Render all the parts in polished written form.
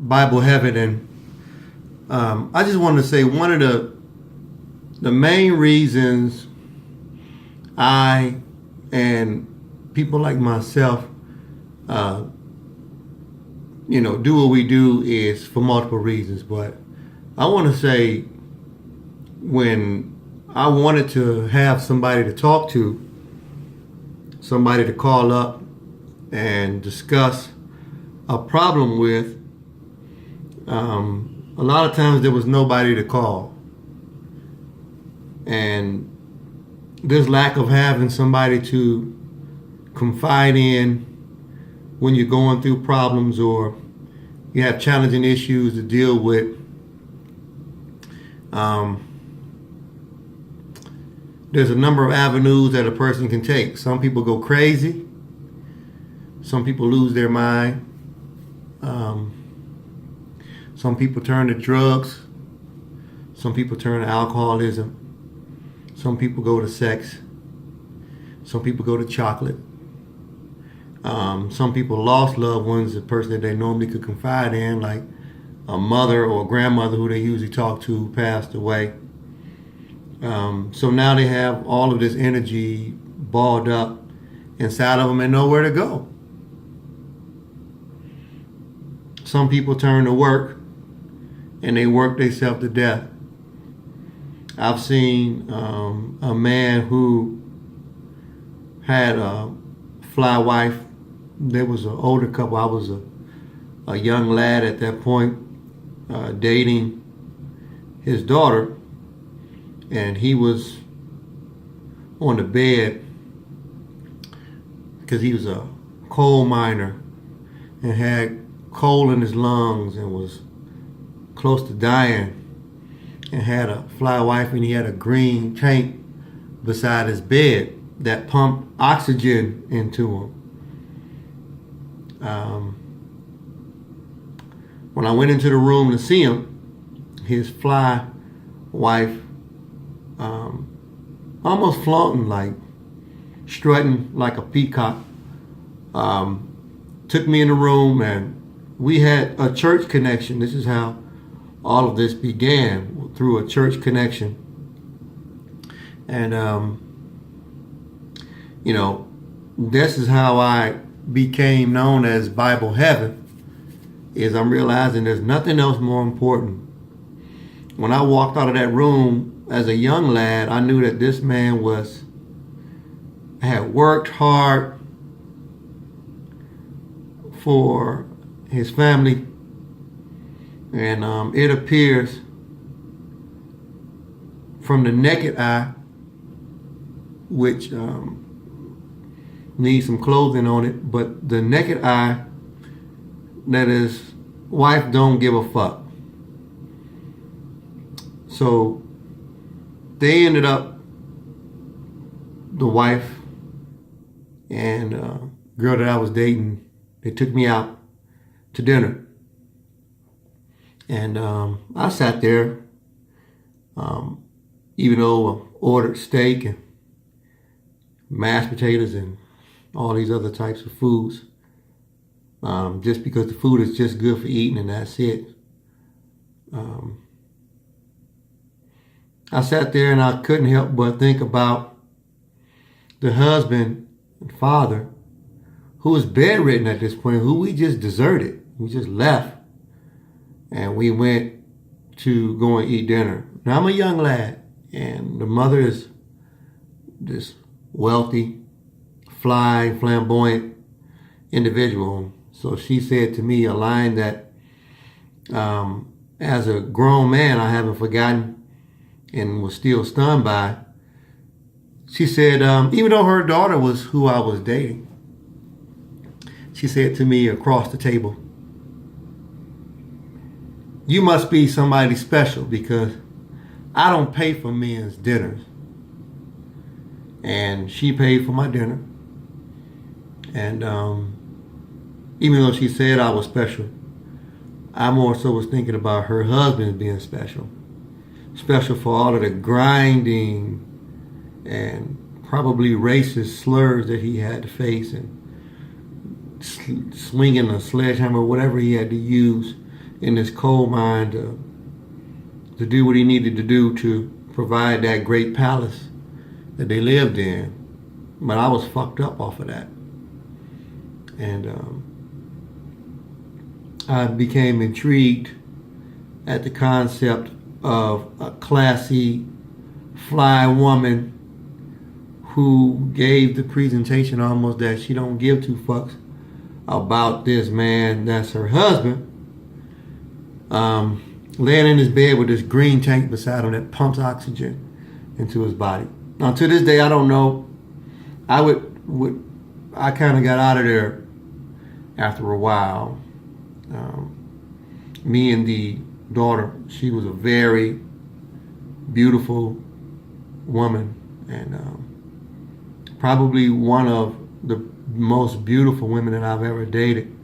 Bible Heaven, and I just wanted to say one of the main reasons I and people like myself, do what we do is for multiple reasons. But I want to say, when I wanted to have somebody to talk to, somebody to call up and discuss a problem with, a lot of times there was nobody to call. And this lack of having somebody to confide in when you're going through problems or you have challenging issues to deal with, there's a number of avenues that a person can take. Some people go crazy. Some people lose their mind. Some people turn to drugs. Some people turn to alcoholism. Some people go to sex. Some people go to chocolate. Some people lost loved ones, the person that they normally could confide in, like a mother or a grandmother who they usually talk to passed away. So now they have all of this energy balled up inside of them and nowhere to go. Some people turn to work and they work themselves to death. I've seen a man who had a fly wife. There was an older couple. I was a young lad at that point, dating his daughter, and he was on the bed because he was a coal miner and had coal in his lungs and was close to dying, and had a fly wife, and he had a green tank beside his bed that pumped oxygen into him. When I went into the room to see him, his fly wife, almost flaunting, like strutting like a peacock, took me in the room, and we had a church connection. This is how all of this began, through a church connection. And this is how I became known as Bible Heaven, is I'm realizing there's nothing else more important. When I walked out of that room as a young lad, I knew that this man had worked hard for his family, and it appears from the naked eye, which needs some clothing on it, but the naked eye, that his wife don't give a fuck. So they ended up, the wife and girl that I was dating, they took me out to dinner. And I sat there, even though I ordered steak and mashed potatoes and all these other types of foods, just because the food is just good for eating and that's it. I sat there and I couldn't help but think about the husband and father who was bedridden at this point, who we just deserted. We just left. And we went to go and eat dinner. Now, I'm a young lad, and the mother is this wealthy, flamboyant individual. So she said to me a line that, as a grown man, I haven't forgotten and was still stunned by. She said, even though her daughter was who I was dating, she said to me across the table, "You must be somebody special because I don't pay for men's dinners." And she paid for my dinner. And even though she said I was special, I more so was thinking about her husband being special. Special for all of the grinding and probably racist slurs that he had to face, and swinging a sledgehammer, whatever he had to use in this coal mine to do what he needed to do to provide that great palace that they lived in. But I was fucked up off of that. And I became intrigued at the concept of a classy, fly woman who gave the presentation almost that she don't give two fucks about this man that's her husband, laying in his bed with this green tank beside him that pumps oxygen into his body. Now, to this day, I don't know. I kind of got out of there after a while. Me and the daughter, she was a very beautiful woman, and probably one of the most beautiful women that I've ever dated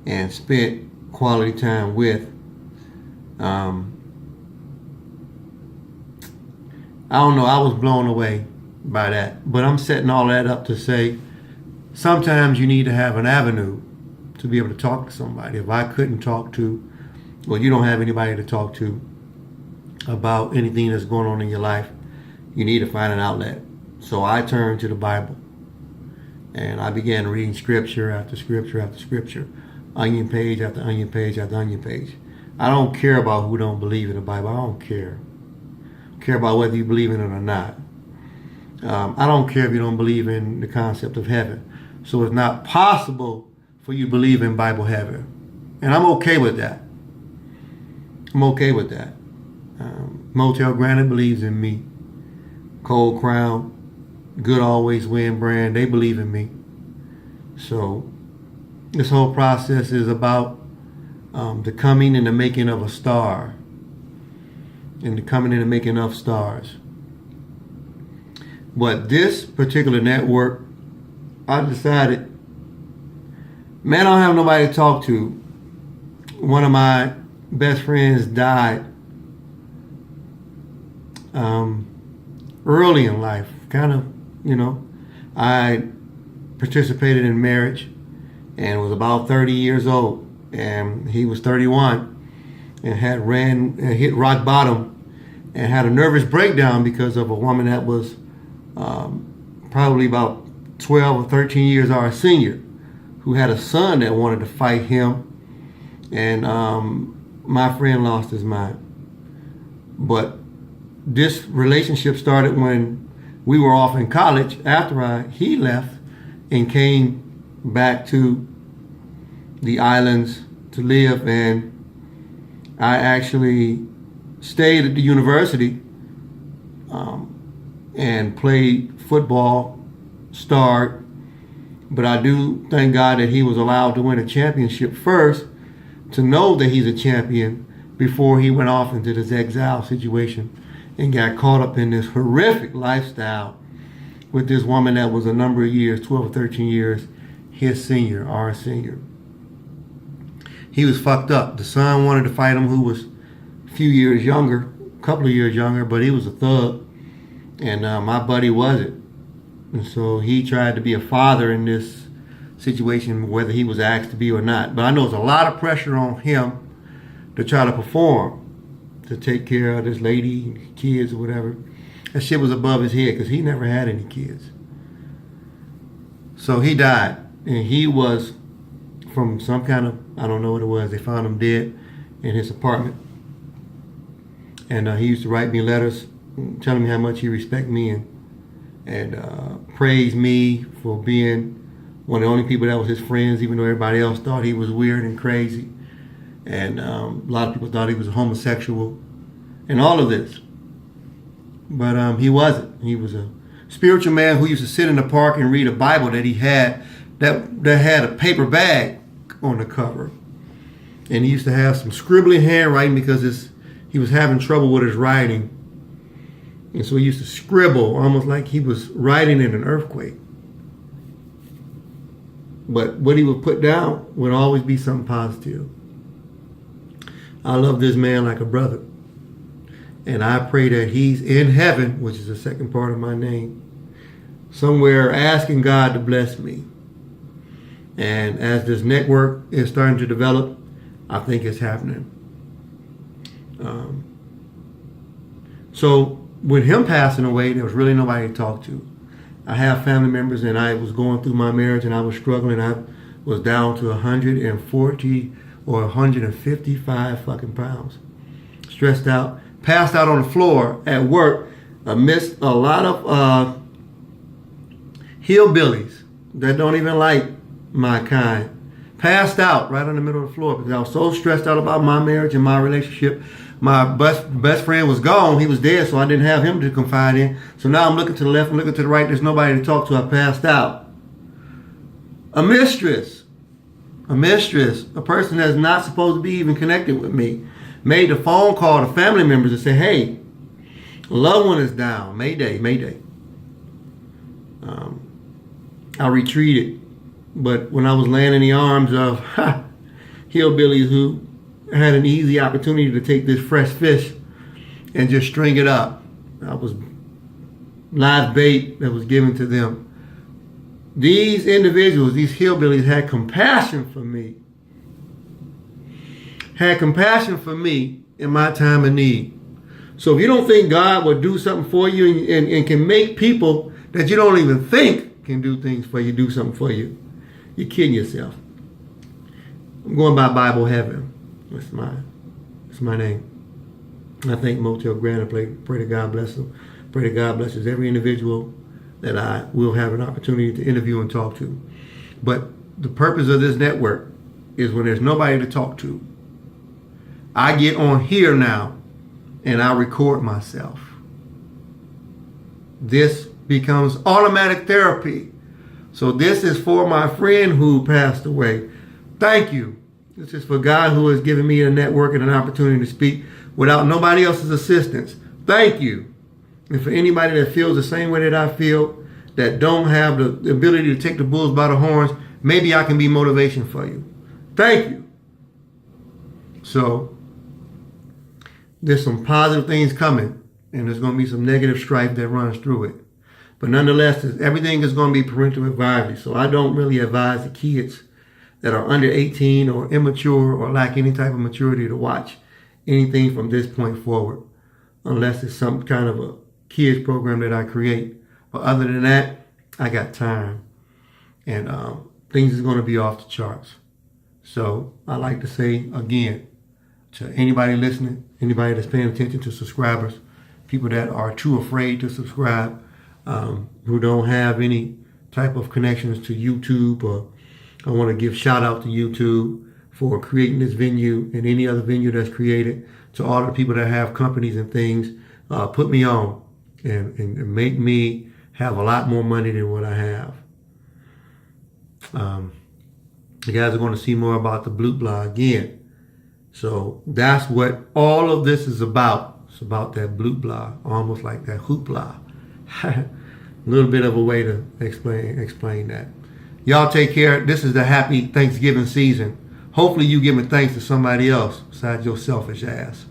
and spent quality time with. I don't know, I was blown away by that. But I'm setting all that up to say sometimes you need to have an avenue to be able to talk to somebody. If I couldn't talk to, well, you don't have anybody to talk to about anything that's going on in your life, you need to find an outlet. So I turned to the Bible and I began reading scripture after scripture after scripture, onion page after onion page after onion page. I don't care about who don't believe in the Bible. I don't care. I care about whether you believe in it or not. I don't care if you don't believe in the concept of heaven. So it's not possible for you to believe in Bible heaven. And I'm okay with that. I'm okay with that. Motell Granite believes in me. Kold, Krown, Good Always Win brand, they believe in me. So this whole process is about the coming and the making of a star. And the coming and the making of stars. But this particular network, I decided, man, I don't have nobody to talk to. One of my best friends died early in life. Kind of, I participated in marriage and was about 30 years old. And he was 31 and had hit rock bottom and had a nervous breakdown because of a woman that was probably about 12 or 13 years our senior, who had a son that wanted to fight him. And my friend lost his mind. But this relationship started when we were off in college after he left and came back to the islands to live. And I actually stayed at the university and played football, starred. But I do thank God that he was allowed to win a championship first, to know that he's a champion, before he went off into this exile situation and got caught up in this horrific lifestyle with this woman that was a number of years, 12 or 13 years, his senior, our senior. He was fucked up. The son wanted to fight him, who was a few years younger, a couple of years younger, but he was a thug. And my buddy wasn't. And so he tried to be a father in this situation, whether he was asked to be or not. But I know there's a lot of pressure on him to try to perform, to take care of this lady, kids or whatever. That shit was above his head because he never had any kids. So he died. And he was from some kind of, I don't know what it was, they found him dead in his apartment. And he used to write me letters telling me how much he respected me and praised me for being one of the only people that was his friends, even though everybody else thought he was weird and crazy. And a lot of people thought he was a homosexual and all of this. But he wasn't. He was a spiritual man who used to sit in the park and read a Bible that he had that had a paper bag on the cover. And he used to have some scribbling handwriting because he was having trouble with his writing. And so he used to scribble almost like he was writing in an earthquake. But what he would put down would always be something positive. I love this man like a brother. And I pray that he's in heaven, which is the second part of my name, somewhere asking God to bless me. And as this network is starting to develop, I think it's happening. So with him passing away, there was really nobody to talk to. I have family members, and I was going through my marriage, and I was struggling. I was down to 140 or 155 fucking pounds. Stressed out. Passed out on the floor at work amidst a lot of hillbillies that don't even like my kind. Passed out right in the middle of the floor because I was so stressed out about my marriage and my relationship. My best friend was gone. He was dead, so I didn't have him to confide in. So now I'm looking to the left, I'm looking to the right. There's nobody to talk to. I passed out. A mistress, a person that's not supposed to be even connected with me, made a phone call to family members and said, hey, a loved one is down. Mayday, mayday. I retreated. But when I was laying in the arms of hillbillies who had an easy opportunity to take this fresh fish and just string it up, I was live bait that was given to them. These individuals, these hillbillies, had compassion for me. Had compassion for me in my time of need. So if you don't think God will do something for you and can make people that you don't even think can do things for you, do something for you, you're kidding yourself. I'm going by Bible Heaven. That's my name. I thank Motell Granite. Pray to God bless them. Pray to God blesses every individual that I will have an opportunity to interview and talk to. But the purpose of this network is when there's nobody to talk to, I get on here now and I record myself. This becomes automatic therapy. So this is for my friend who passed away. Thank you. This is for God who has given me a network and an opportunity to speak without nobody else's assistance. Thank you. And for anybody that feels the same way that I feel, that don't have the ability to take the bulls by the horns, maybe I can be motivation for you. Thank you. So there's some positive things coming, and there's going to be some negative strife that runs through it. But nonetheless, everything is going to be parental advisory. So I don't really advise the kids that are under 18 or immature or lack any type of maturity to watch anything from this point forward, unless it's some kind of a kids program that I create. But other than that, I got time. And things is going to be off the charts. So I like to say again, to anybody listening, anybody that's paying attention to subscribers, people that are too afraid to subscribe, who don't have any type of connections to YouTube, or I want to give shout out to YouTube for creating this venue and any other venue that's created. To all the people that have companies and things, put me on and make me have a lot more money than what I have. You guys are going to see more about the Blue Blah again. So that's what all of this is about. It's about that Blue Blah, almost like that hoopla. A little bit of a way to explain that. Y'all take care. This is the happy Thanksgiving season. Hopefully you giving thanks to somebody else besides your selfish ass.